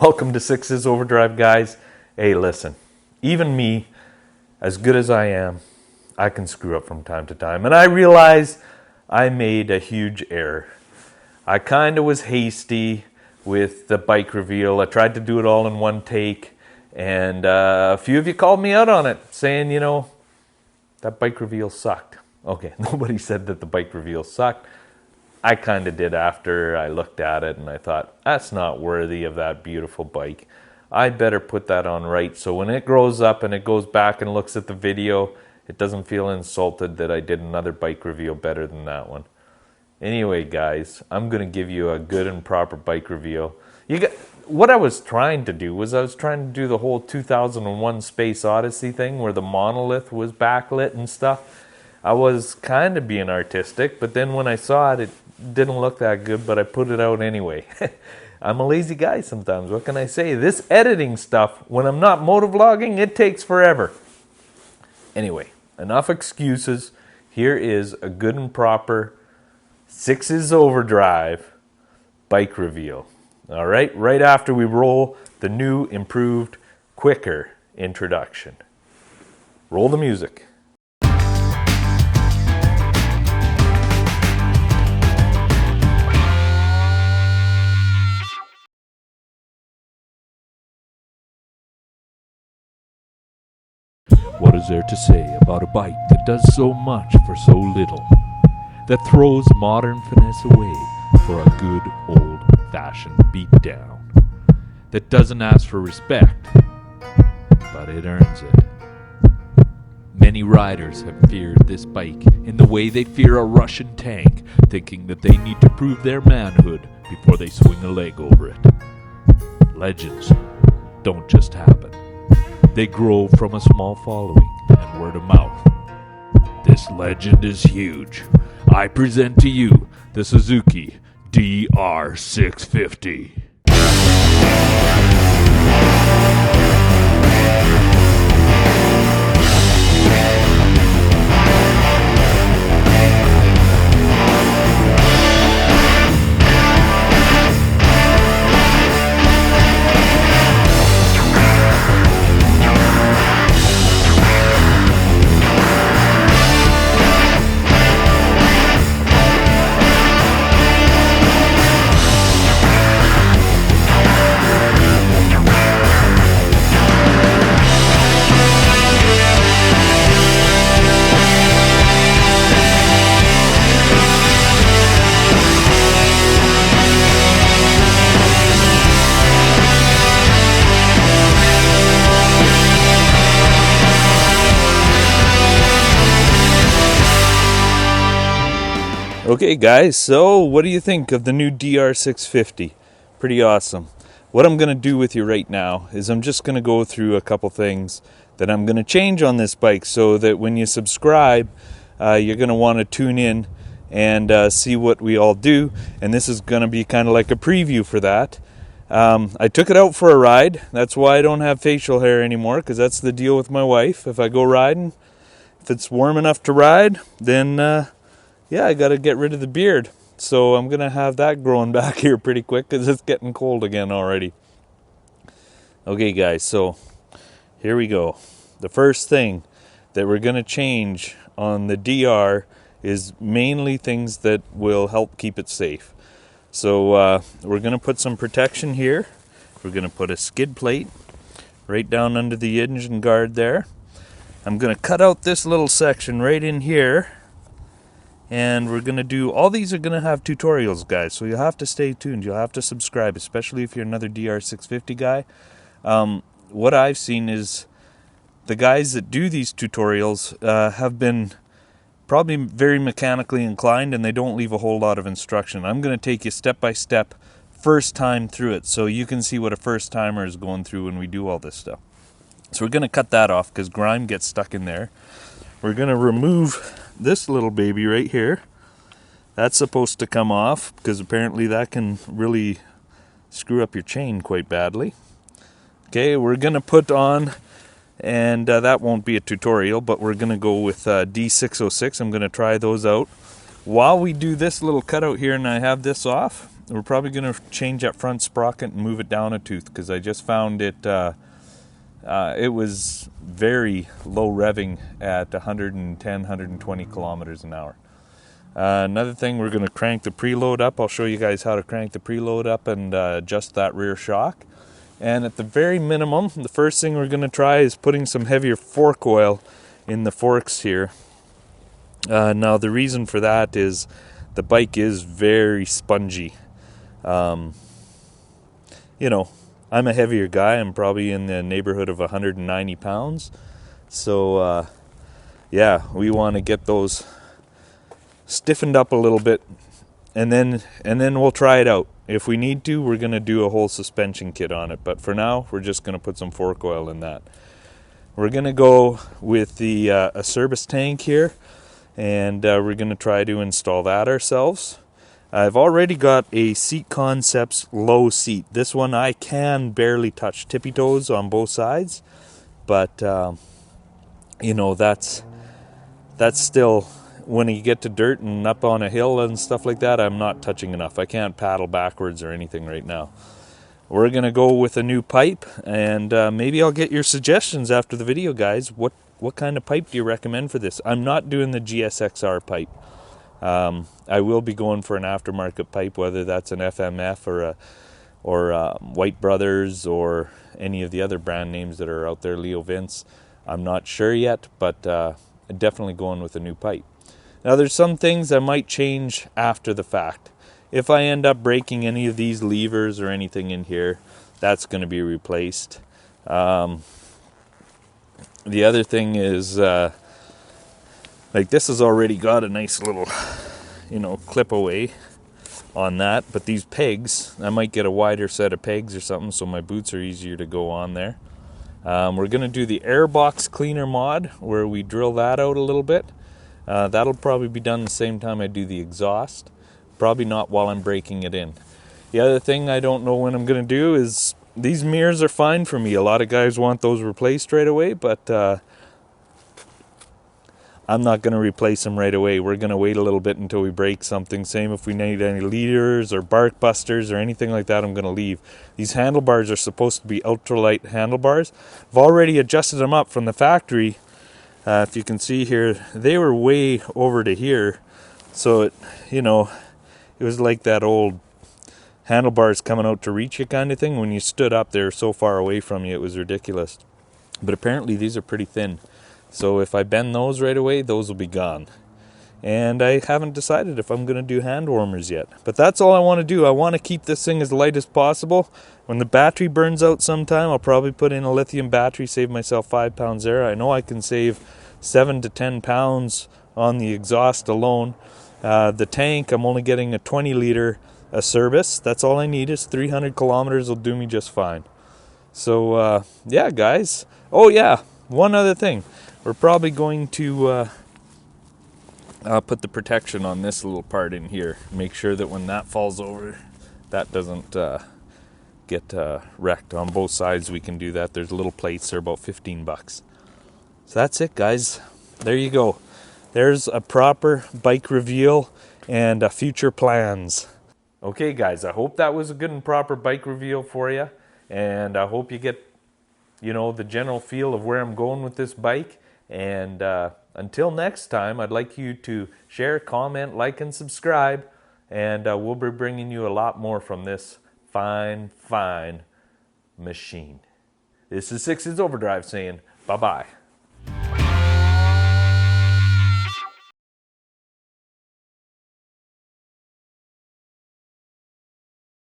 Welcome to Sixes Overdrive, guys. Hey, listen, even me, as good as I am, I can screw up from time to time. And I realize I made a huge error. I kind of was hasty with the bike reveal. I tried to do it all in one take. And a few of you called me out on it, saying, that bike reveal sucked. Okay, nobody said that the bike reveal sucked. I kind of did after I looked at it, and I thought, that's not worthy of that beautiful bike. I better put that on right, so when it grows up and it goes back and looks at the video, it doesn't feel insulted that I did another bike reveal better than that one. Anyway, guys, I'm going to give you a good and proper bike reveal. What I was trying to do was I was trying to do the whole 2001 Space Odyssey thing where the monolith was backlit and stuff. I was kind of being artistic, but then when I saw it, it didn't look that good, but I put it out anyway. I'm a lazy guy sometimes. What can I say? This editing stuff, when I'm not motovlogging, it takes forever. Anyway, enough excuses. Here is a good and proper Sixes Overdrive bike reveal. All right, right after we roll the new, improved, quicker introduction. Roll the music. What is there to say about a bike that does so much for so little? That throws modern finesse away for a good old-fashioned beatdown? That doesn't ask for respect, but it earns it. Many riders have feared this bike in the way they fear a Russian tank, thinking that they need to prove their manhood before they swing a leg over it. Legends don't just happen. They grow from a small following and word of mouth. This legend is huge. I present to you the Suzuki DR 650. Okay, guys, so what do you think of the new DR 650? Pretty awesome. What I'm going to do with you right now is I'm just going to go through a couple things that I'm going to change on this bike so that when you subscribe, you're going to want to tune in and see what we all do. And this is going to be kind of like a preview for that. I took it out for a ride. That's why I don't have facial hair anymore, because that's the deal with my wife. If I go riding, if it's warm enough to ride, then I got to get rid of the beard. So I'm going to have that growing back here pretty quick because it's getting cold again already. Okay, guys, so here we go. The first thing that we're going to change on the DR is mainly things that will help keep it safe. So we're going to put some protection here. We're going to put a skid plate right down under the engine guard there. I'm going to cut out this little section right in here. And we're going to do, all these are going to have tutorials, guys, so you'll have to stay tuned. You'll have to subscribe, especially if you're another DR 650 guy. What I've seen is the guys that do these tutorials have been probably very mechanically inclined, and they don't leave a whole lot of instruction. I'm going to take you step by step, first time through it, so you can see what a first timer is going through when we do all this stuff. So we're going to cut that off because grime gets stuck in there. We're going to remove this little baby right here. That's supposed to come off because apparently that can really screw up your chain quite badly. Okay, we're going to put on, and that won't be a tutorial, but we're going to go with D606. I'm going to try those out. While we do this little cutout here and I have this off, we're probably going to change that front sprocket and move it down a tooth, because I just found it it was very low revving at 110, 120 kilometers an hour. Another thing, we're going to crank the preload up. I'll show you guys how to crank the preload up and adjust that rear shock. And at the very minimum, the first thing we're going to try is putting some heavier fork oil in the forks here. Now, the reason for that is the bike is very spongy. You know, I'm a heavier guy. I'm probably in the neighborhood of 190 pounds. So, yeah, we want to get those stiffened up a little bit, and then we'll try it out. If we need to, we're going to do a whole suspension kit on it. But for now, we're just going to put some fork oil in that. We're going to go with the a service tank here, and we're going to try to install that ourselves. I've already got a Seat Concepts low seat. This one I can barely touch, tippy toes on both sides, but you know, that's still, when you get to dirt and up on a hill and stuff like that, I'm not touching enough. I can't paddle backwards or anything right now. We're going to go with a new pipe, and maybe I'll get your suggestions after the video, guys. What kind of pipe do you recommend for this? I'm not doing the GSXR pipe. I will be going for an aftermarket pipe, whether that's an FMF or White Brothers or any of the other brand names that are out there, Leo Vince. I'm not sure yet, but definitely going with a new pipe. Now, there's some things I might change after the fact. If I end up breaking any of these levers or anything in here, that's going to be replaced. The other thing is, like, this has already got a nice little, you know, clip away on that. But these pegs, I might get a wider set of pegs or something so my boots are easier to go on there. We're going to do the airbox cleaner mod, where we drill that out a little bit. That'll probably be done the same time I do the exhaust. Probably not while I'm breaking it in. The other thing I don't know when I'm going to do is, these mirrors are fine for me. A lot of guys want those replaced right away, but I'm not going to replace them right away. We're going to wait a little bit until we break something. Same if we need any leaders or bark busters or anything like that, I'm going to leave. These handlebars are supposed to be ultralight handlebars. I've already adjusted them up from the factory. If you can see here, they were way over to here. So, it was like that old handlebars coming out to reach you kind of thing. When you stood up, they were so far away from you, it was ridiculous. But apparently these are pretty thin. So if I bend those right away, those will be gone. And I haven't decided if I'm going to do hand warmers yet. But that's all I want to do. I want to keep this thing as light as possible. When the battery burns out sometime, I'll probably put in a lithium battery, save myself 5 pounds there. I know I can save 7 to 10 pounds on the exhaust alone. The tank, I'm only getting a 20 liter a service. That's all I need is 300 kilometers will do me just fine. So, yeah, guys. Oh, yeah, one other thing. We're probably going to put the protection on this little part in here. Make sure that when that falls over, that doesn't get wrecked. On both sides we can do that. There's little plates. They're about $15. So that's it, guys. There you go. There's a proper bike reveal and future plans. Okay, guys, I hope that was a good and proper bike reveal for you. And I hope you get, the general feel of where I'm going with this bike. And until next time, I'd like you to share, comment, like, and subscribe. And we'll be bringing you a lot more from this fine, fine machine. This is Sixes Overdrive saying bye-bye.